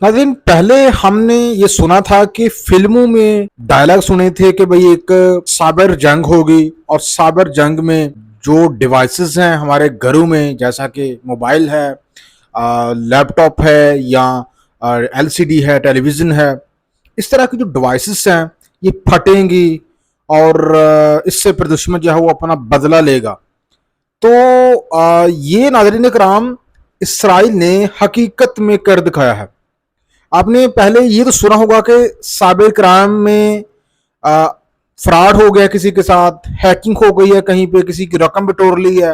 नाज़रीन, पहले हमने ये सुना था कि फिल्मों में डायलॉग सुने थे कि भाई एक साइबर जंग होगी, और साइबर जंग में जो डिवाइसेस हैं हमारे घरों में, जैसा कि मोबाइल है, लैपटॉप है, या एलसीडी है, टेलीविज़न है, इस तरह की जो डिवाइसेस हैं ये फटेंगी, और इससे फिर दुश्मन जो है वो अपना बदला लेगा। तो ये नाज़रीन कराम, इसराइल ने हकीकत में कर दिखाया है। आपने पहले ये तो सुना होगा कि साइबर क्राइम में फ्रॉड हो गया, किसी के साथ हैकिंग हो गई है, कहीं पे किसी की रकम बटोर ली है,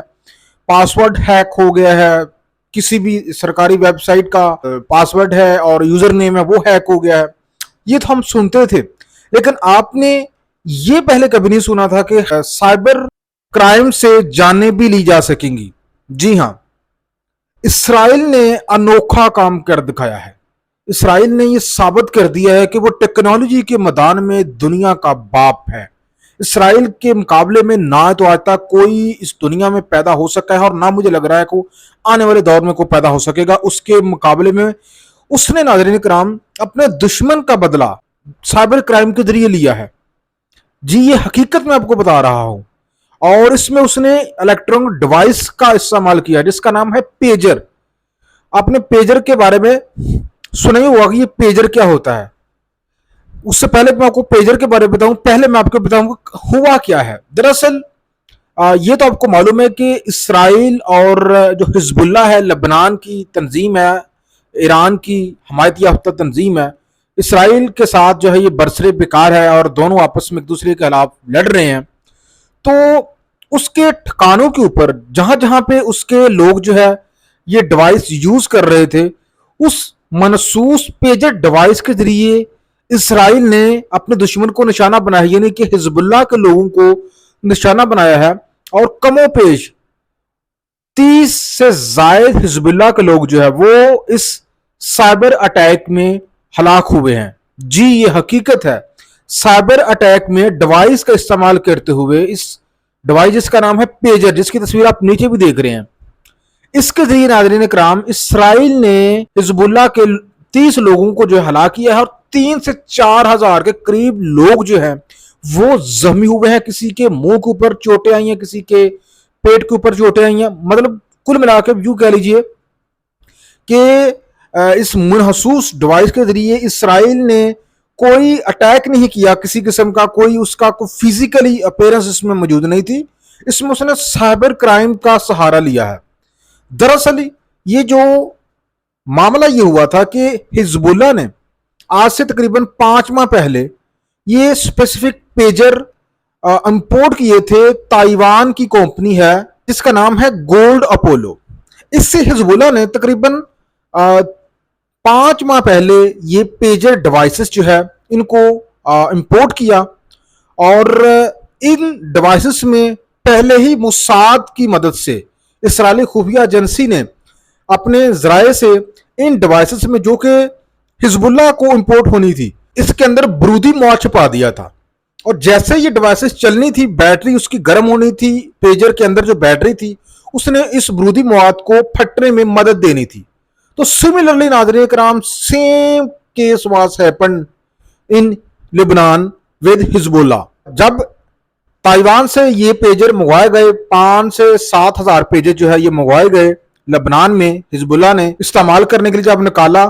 पासवर्ड हैक हो गया है, किसी भी सरकारी वेबसाइट का पासवर्ड है और यूजर नेम है वो हैक हो गया है। ये तो हम सुनते थे, लेकिन आपने ये पहले कभी नहीं सुना था कि साइबर क्राइम से जानें भी ली जा सकेंगी। जी हाँ, इसराइल ने अनोखा काम कर दिखाया है। इसराइल ने यह साबित कर दिया है कि वो टेक्नोलॉजी के मैदान में दुनिया का बाप है। इसराइल के मुकाबले में ना तो आज तक कोई इस दुनिया में पैदा हो सका है, और ना मुझे लग रहा है को आने वाले दौर में कोई पैदा हो सकेगा उसके मुकाबले में। उसने नाज़रीन कराम अपने दुश्मन का बदला साइबर क्राइम के जरिए लिया है। जी, ये हकीकत मैं आपको बता रहा हूं। और इसमें उसने इलेक्ट्रॉनिक डिवाइस का इस्तेमाल किया जिसका नाम है पेजर। आपने पेजर के बारे में सुना ही होगा कि ये पेजर क्या होता है। उससे पहले मैं आपको पेजर के बारे में बताऊं, पहले मैं आपको बताऊंगा हुआ क्या है। दरअसल ये तो आपको मालूम है कि इसराइल और जो हिजबुल्ला है, लबनान की तंजीम है, ईरान की हमायत याफ्ता तंजीम है, इसराइल के साथ जो है ये बरसरे बेकार है और दोनों आपस में एक दूसरे के खिलाफ लड़ रहे हैं। तो उसके ठिकानों के ऊपर जहां जहां पे उसके लोग जो है ये डिवाइस यूज कर रहे थे, उस मनसूस पेजर डिवाइस के जरिए इसराइल ने अपने दुश्मन को निशाना बनाया, यानी कि हिजबुल्लाह के लोगों को निशाना बनाया है। और कमो पेश 30 से जायद हिजबुल्लाह के लोग जो है वो इस साइबर अटैक में हलाक हुए हैं। जी, ये हकीकत है। साइबर अटैक में डिवाइस का इस्तेमाल करते हुए, इस डिवाइस जिसका नाम है पेजर, जिसकी तस्वीर आप नीचे भी देख रहे हैं, इसके जरिए नाज़रीन कराम इसराइल ने हिजबुल्लाह के 30 लोगों को जो है हलाक किया है, और 3 से 4 हजार के करीब लोग जो हैं वो जख्मी हुए हैं। किसी के मुंह के ऊपर चोटें आई हैं, किसी के पेट के ऊपर चोटें आई हैं। मतलब कुल मिलाकर यूं कह लीजिए कि इस मनहसूस डिवाइस के जरिए इसराइल ने कोई अटैक नहीं किया किसी किस्म का, कोई उसका कोई फिजिकली अपीयरेंस इसमें मौजूद नहीं थी। इसमें उसने साइबर क्राइम का सहारा लिया है। दरअसल ये जो मामला ये हुआ था कि हिजबुल्लाह ने आज से तकरीबन 5 माह पहले ये स्पेसिफिक पेजर इंपोर्ट किए थे। ताइवान की कंपनी है जिसका नाम है गोल्ड अपोलो। इससे हिजबुल्लाह ने तकरीबन 5 माह पहले ये पेजर डिवाइसेस जो है इनको इंपोर्ट किया, और इन डिवाइसेस में पहले ही मुसाद की मदद से इसराइली खुफिया एजेंसी ने अपने जराए से इन डिवाइसेस में, जो कि हिजबुल्लाह को इंपोर्ट होनी थी, इसके अंदर बरूदी मौत छुपा दिया था। और जैसे ये डिवाइसेस चलनी थी, बैटरी उसकी गर्म होनी थी, पेजर के अंदर जो बैटरी थी उसने इस बरूदी मौत को फटने में मदद देनी थी। तो सिमिलरली नाज़रीन कराम, same case was happen in Lebanon with Hezbollah. जब ताइवान से ये पेजर मंगवाए गए, 5 से 7 हजार पेजर जो है ये मंगवाए गए लेबनान में, हिजबुल्लाह ने इस्तेमाल करने के लिए जब निकाला,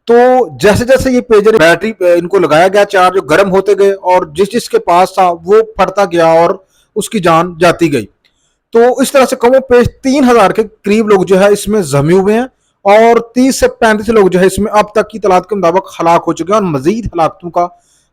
तो जैसे जैसे ये पेजर बैटरी इनको लगाया गया, चार्ज गर्म होते गए, और जिस जिसके पास था वो फटता गया और उसकी जान जाती गई। तो इस तरह से कम पेश 3,000 के करीब लोग जो है इसमें जख्मी हुए हैं, और 30 से 35 लोग जो है इसमें अब तक की तलात के मुताबिक हलाक हो चुके हैं, और मजीद हलाकतों का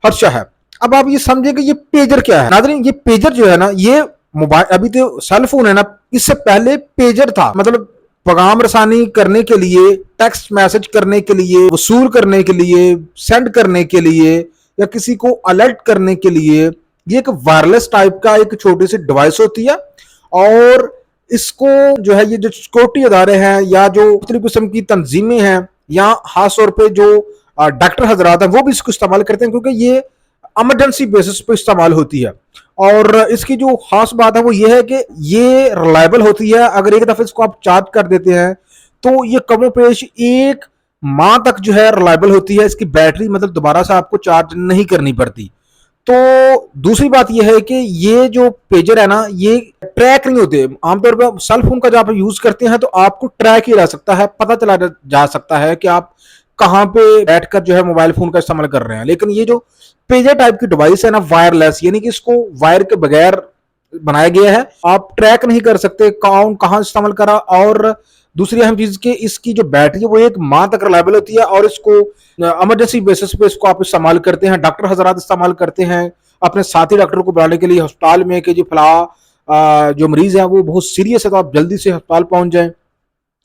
खदशा है। अब आप ये समझे कि ये पेजर क्या है। नाज़रीन, ये पेजर जो है ना, ये मोबाइल, अभी तो सेल फोन है ना, इससे पहले पेजर था। मतलब पैगाम रसानी करने के लिए, टेक्स्ट मैसेज करने के लिए, वसूल करने के लिए, सेंड करने के लिए, या किसी को अलर्ट करने के लिए, ये एक वायरलेस टाइप का एक छोटी सी डिवाइस होती है। और इसको जो है ये जो सिक्योरिटी अदारे हैं या जो मुख्तलिफ किस्म की तंजीमें हैं, या खास तौर पर जो डॉक्टर हजरात हैं, वो भी इसको इस्तेमाल करते हैं, क्योंकि ये इमरजेंसी बेसिस पे इस्तेमाल होती है। और इसकी जो खास बात है वो ये है कि ये रिलायबल होती है। अगर एक दफे इसको आप चार्ज कर देते हैं तो ये कमो पेश 1 माह तक जो है रिलायबल होती है, इसकी बैटरी मतलब दोबारा से आपको चार्ज नहीं करनी पड़ती। तो दूसरी बात यह है कि ये जो पेजर है ना, ये ट्रैक नहीं होते आमतौर पर। सेल फोन का जब आप यूज करते हैं तो आपको ट्रैक ही रह सकता है, पता चला जा सकता है कि आप कहाँ पे बैठकर जो है मोबाइल फोन का इस्तेमाल कर रहे हैं। लेकिन ये जो पेजर टाइप की डिवाइस है ना, वायरलेस, यानी कि इसको वायर के बगैर बनाया गया है, आप ट्रैक नहीं कर सकते कौन कहाँ इस्तेमाल करा। और दूसरी अहम चीज कि इसकी जो बैटरी है वो एक माह तक रिलायबल होती है, और इसको इमरजेंसी बेसिस पे इसको आप इस्तेमाल करते हैं, डॉक्टर हजरात इस्तेमाल करते हैं अपने साथी डॉक्टर को बुलाने के लिए अस्पताल में कि जी फला जो मरीज है वो बहुत सीरियस है तो आप जल्दी से अस्पताल पहुंच जाएं।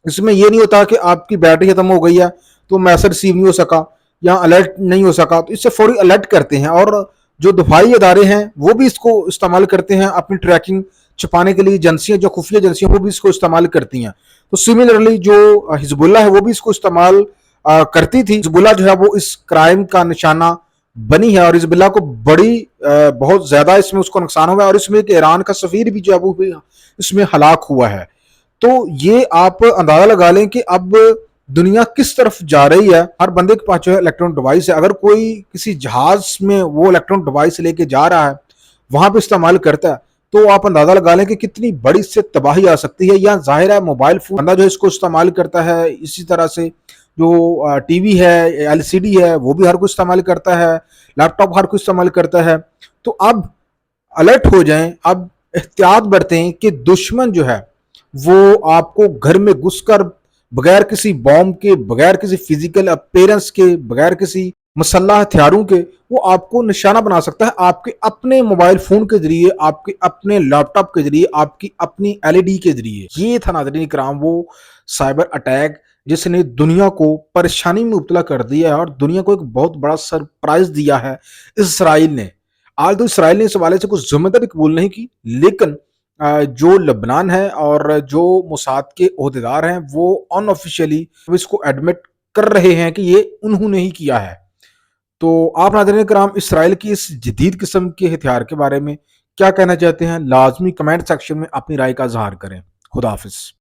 इसमें ये नहीं होता कि आपकी बैटरी खत्म हो गई है तो मैसेज रिसीव नहीं हो सका या अलर्ट नहीं हो सका, तो इससे फौरी अलर्ट करते हैं। और जो दफाई अदारे हैं वो भी इसको इस्तेमाल करते हैं अपनी ट्रैकिंग छुपाने के लिए। एजेंसियां, जो खुफिया एजेंसियां, वो भी इसको इस्तेमाल करती हैं। तो सिमिलरली जो हिजबुल्ला है वो भी इसको इस्तेमाल करती थी। हिजबुल्ला जो है वो इस क्राइम का निशाना बनी है, और हिजबुल्ला को बड़ी बहुत ज्यादा इसमें उसको नुकसान हुआ है, और इसमें एक ईरान का सफीर भी जो है वो भी इसमें हलाक हुआ है। तो ये आप अंदाजा लगा लें कि अब दुनिया किस तरफ जा रही है। हर बंदे के पास जो है इलेक्ट्रॉनिक डिवाइस है। अगर कोई किसी जहाज में वो इलेक्ट्रॉनिक डिवाइस लेके जा रहा है, वहां पे इस्तेमाल करता है, तो आप अंदाजा लगा लें कि कितनी बड़ी इससे तबाही आ सकती है। या जाहिर है मोबाइल फोन बंदा जो इसको इस्तेमाल करता है, इसी तरह से जो टीवी है, एलसीडी है, वो भी हर कोई इस्तेमाल करता है, लैपटॉप हर कोई इस्तेमाल करता है। तो अब अलर्ट हो जाएं, अब एहतियात बरतें कि दुश्मन जो है वो आपको घर में घुसकर बगैर किसी बॉम्ब के, बगैर किसी फिजिकल अपीयरेंस के, बगैर किसी मसल्ला हथियारों के वो आपको निशाना बना सकता है, आपके अपने मोबाइल फोन के जरिए, आपके अपने लैपटॉप के जरिए, आपकी अपनी एलईडी के जरिए। ये था नाज़रीन इकराम वो साइबर अटैक जिसने दुनिया को परेशानी में मुब्तला कर दिया है और दुनिया को एक बहुत बड़ा सरप्राइज दिया है इसराइल ने। आज तो इसराइल ने इस हवाले से कुछ जिम्मेदारी कबूल नहीं की, लेकिन जो लबनान है और जो मोसाद के ओहदेदार हैं वो अनऑफिशियली इसको एडमिट कर रहे हैं कि ये उन्होंने ही किया है। तो आप नाज़रीन कराम इसराइल की इस जदीद किस्म के हथियार के बारे में क्या कहना चाहते हैं? लाजमी कमेंट सेक्शन में अपनी राय का इजहार करें। खुदा हाफिज।